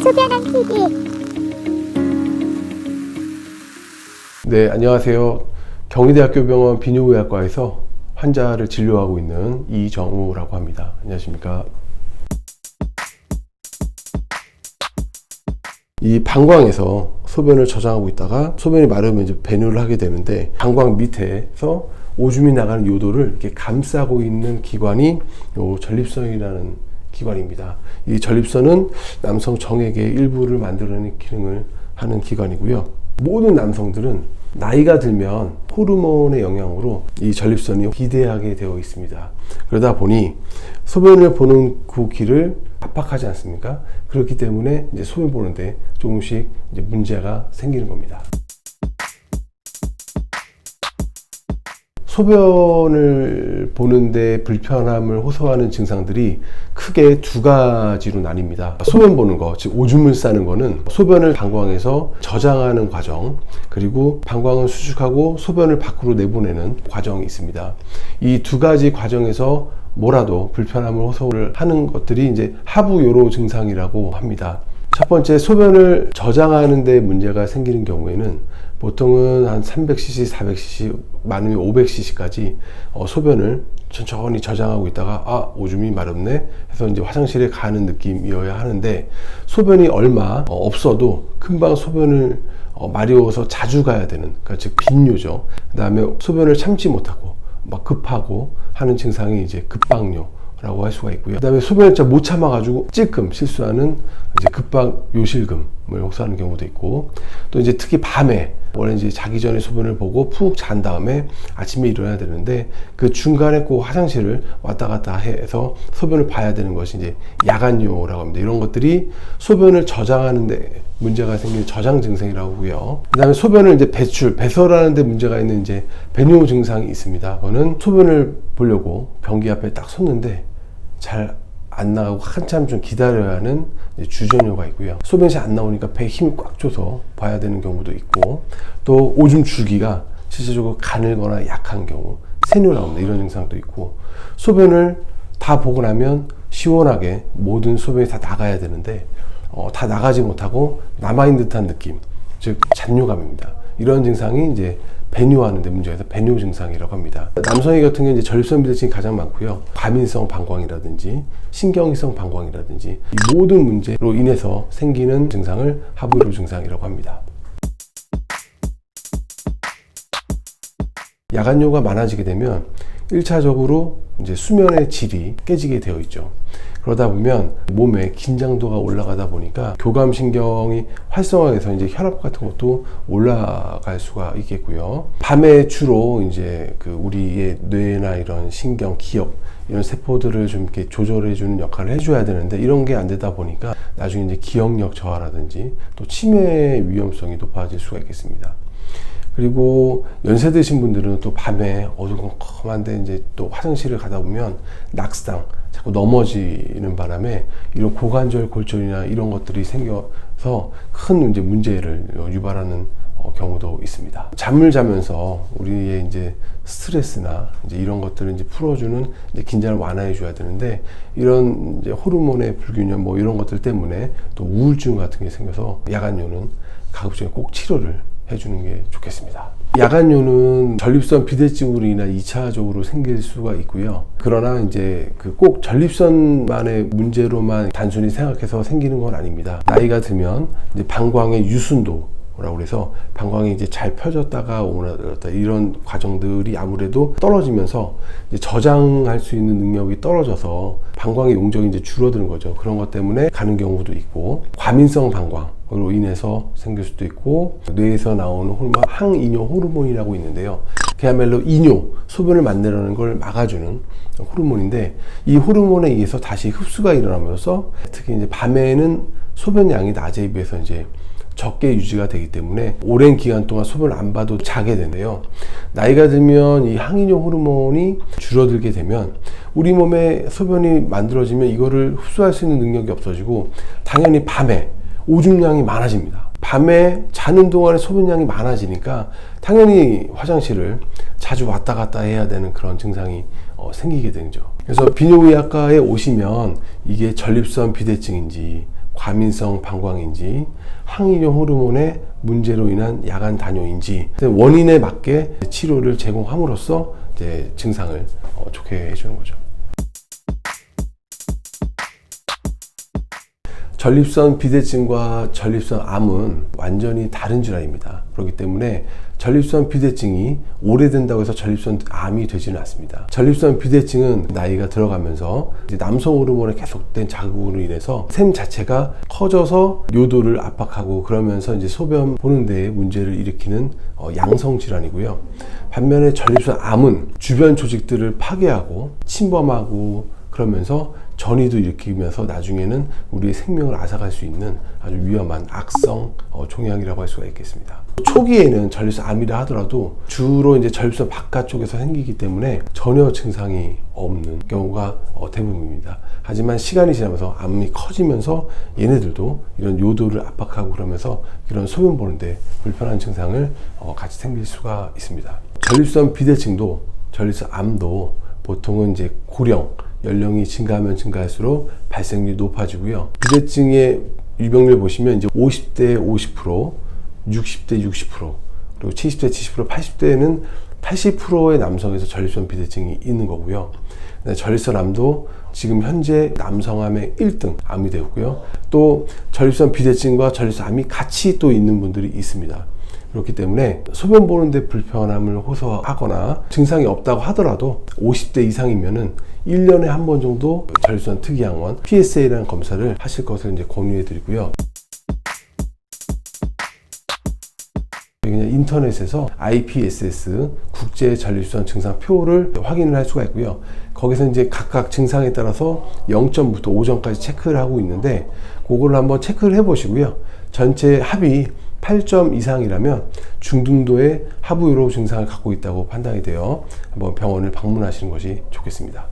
소변한 TV. 네, 안녕하세요. 경희대학교 병원 비뇨의학과에서 환자를 진료하고 있는 이정우라고 합니다. 안녕하십니까. 이 방광에서 소변을 저장하고 있다가 소변이 마르면 이제 배뇨를 하게 되는데, 방광 밑에서 오줌이 나가는 요도를 이렇게 감싸고 있는 기관이 요 전립선이라는 기관입니다. 이 전립선은 남성 정액의 일부를 만들어내는 기능을 하는 기관이고요. 모든 남성들은 나이가 들면 호르몬의 영향으로 이 전립선이 비대하게 되어 있습니다. 그러다 보니 소변을 보는 그 길을 압박하지 않습니까? 그렇기 때문에 이제 소변 보는데 조금씩 이제 문제가 생기는 겁니다. 소변을 보는데 불편함을 호소하는 증상들이 크게 두 가지로 나뉩니다. 소변 보는 거, 즉 오줌을 싸는 거는 소변을 방광에서 저장하는 과정, 그리고 방광을 수축하고 소변을 밖으로 내보내는 과정이 있습니다. 이 두 가지 과정에서 뭐라도 불편함을 호소를 하는 것들이 이제 하부요로 증상이라고 합니다. 첫 번째, 소변을 저장하는 데 문제가 생기는 경우에는 보통은 한 300cc, 400cc, 많으면 500cc까지 소변을 천천히 저장하고 있다가 오줌이 마렵네 해서 이제 화장실에 가는 느낌이어야 하는데, 소변이 얼마 없어도 금방 소변을 마려워서 자주 가야 되는, 그러니까 즉 빈뇨죠. 그 다음에 소변을 참지 못하고 막 급하고 하는 증상이 이제 급박뇨라고 할 수가 있고요. 그 다음에 소변을 못 참아가지고 찔끔 실수하는 이제 급박 요실금을 호소하는 경우도 있고, 또 이제 특히 밤에 원래 이제 자기 전에 소변을 보고 푹 잔 다음에 아침에 일어나야 되는데 그 중간에 꼭 화장실을 왔다 갔다 해서 소변을 봐야 되는 것이 이제 야간뇨라고 합니다. 이런 것들이 소변을 저장하는데 문제가 생기는 저장 증상이라고 하고요. 그 다음에 소변을 이제 배설하는 데 문제가 있는 이제 배뇨 증상이 있습니다. 그거는 소변을 보려고 변기 앞에 딱 섰는데 잘 안 나가고 한참 좀 기다려야 하는 주전뇨가 있고요. 소변이 안 나오니까 배에 힘을 꽉 줘서 봐야 되는 경우도 있고, 또 오줌 줄기가 실질적으로 가늘거나 약한 경우 세뇨라고 합니다. 이런 증상도 있고, 소변을 다 보고 나면 시원하게 모든 소변이 다 나가야 되는데 다 나가지 못하고 남아있는 듯한 느낌, 즉 잔뇨감입니다. 이런 증상이 이제 배뇨하는 데 문제가 있어서 배뇨 증상이라고 합니다. 남성의 같은 경우는 이제 전립선 비대증이 가장 많고요. 과민성 방광이라든지 신경이성 방광이라든지 이 모든 문제로 인해서 생기는 증상을 하부요로 증상이라고 합니다. 야간뇨가 많아지게 되면 1차적으로 이제 수면의 질이 깨지게 되어 있죠. 그러다 보면 몸의 긴장도가 올라가다 보니까 교감신경이 활성화돼서 이제 혈압 같은 것도 올라갈 수가 있겠고요. 밤에 주로 이제 우리의 뇌나 이런 신경, 기억, 이런 세포들을 좀 이렇게 조절해주는 역할을 해줘야 되는데, 이런 게 안 되다 보니까 나중에 이제 기억력 저하라든지 또 치매 위험성이 높아질 수가 있겠습니다. 그리고 연세 드신 분들은 또 밤에 어두컴컴한데 이제 또 화장실을 가다 보면 낙상, 자꾸 넘어지는 바람에 이런 고관절 골절이나 이런 것들이 생겨서 큰 이제 문제를 유발하는 경우도 있습니다. 잠을 자면서 우리의 이제 스트레스나 이제 이런 것들을 이제 풀어주는 이제 긴장을 완화해 줘야 되는데, 이런 이제 호르몬의 불균형 이런 것들 때문에 또 우울증 같은 게 생겨서 야간뇨는 가급적이면 꼭 치료를 해주는 게 좋겠습니다. 야간뇨는 전립선 비대증으로 인한 2차적으로 생길 수가 있고요. 그러나 이제 꼭 전립선만의 문제로만 단순히 생각해서 생기는 건 아닙니다. 나이가 들면 이제 방광의 유순도라고 해서 방광이 이제 잘 펴졌다가 오므라들었다, 이런 과정들이 아무래도 떨어지면서 이제 저장할 수 있는 능력이 떨어져서 방광의 용적이 이제 줄어드는 거죠. 그런 것 때문에 가는 경우도 있고, 과민성 방광으로 인해서 생길 수도 있고, 뇌에서 나오는 호르몬, 항이뇨 호르몬이라고 있는데요. 그야말로 이뇨, 소변을 만들어내는 걸 막아주는 호르몬인데, 이 호르몬에 의해서 다시 흡수가 일어나면서 특히 이제 밤에는 소변량이 낮에 비해서 이제 적게 유지가 되기 때문에 오랜 기간 동안 소변을 안 봐도 자게 되는데요. 나이가 들면 이 항이뇨 호르몬이 줄어들게 되면 우리 몸에 소변이 만들어지면 이거를 흡수할 수 있는 능력이 없어지고, 당연히 밤에 오줌량이 많아집니다. 밤에 자는 동안에 소변량이 많아지니까 당연히 화장실을 자주 왔다 갔다 해야 되는 그런 증상이 생기게 되죠. 그래서 비뇨의학과에 오시면 이게 전립선 비대증인지 과민성 방광인지 항이뇨 호르몬의 문제로 인한 야간 단뇨인지 원인에 맞게 치료를 제공함으로써 이제 증상을 좋게 해주는 거죠. 전립선 비대증과 전립선 암은 완전히 다른 질환입니다. 그렇기 때문에 전립선 비대증이 오래된다고 해서 전립선 암이 되지는 않습니다. 전립선 비대증은 나이가 들어가면서 이제 남성 호르몬의 계속된 자극으로 인해서 샘 자체가 커져서 요도를 압박하고 그러면서 이제 소변 보는 데에 문제를 일으키는 양성 질환이고요. 반면에 전립선 암은 주변 조직들을 파괴하고 침범하고 그러면서 전이도 일으키면서 나중에는 우리의 생명을 앗아갈 수 있는 아주 위험한 악성 종양이라고 할 수가 있겠습니다. 초기에는 전립선 암이라 하더라도 주로 이제 전립선 바깥쪽에서 생기기 때문에 전혀 증상이 없는 경우가 대부분입니다. 하지만 시간이 지나면서 암이 커지면서 얘네들도 이런 요도를 압박하고 그러면서 이런 소변 보는데 불편한 증상을 같이 생길 수가 있습니다. 전립선 비대증도 전립선 암도 보통은 이제 고령 연령이 증가하면 증가할수록 발생률이 높아지고요. 비대증의 유병률 보시면 이제 50대 50%, 60대 60%, 그리고 70대 70%, 80대에는 80%의 남성에서 전립선 비대증이 있는 거고요. 전립선 암도 지금 현재 남성암의 1등 암이 되었고요. 또 전립선 비대증과 전립선 암이 같이 또 있는 분들이 있습니다. 그렇기 때문에 소변 보는데 불편함을 호소하거나 증상이 없다고 하더라도 50대 이상이면은 1년에 한 번 정도 전립선 특이항원 PSA라는 검사를 하실 것을 이제 권유해 드리고요. 그냥 인터넷에서 IPSS 국제 전립선 증상 표를 확인을 할 수가 있고요. 거기서 이제 각각 증상에 따라서 0점부터 5점까지 체크를 하고 있는데 그거를 한번 체크를 해 보시고요. 전체 합이 8점 이상이라면 중등도의 하부유로 증상을 갖고 있다고 판단이 되어 한번 병원을 방문하시는 것이 좋겠습니다.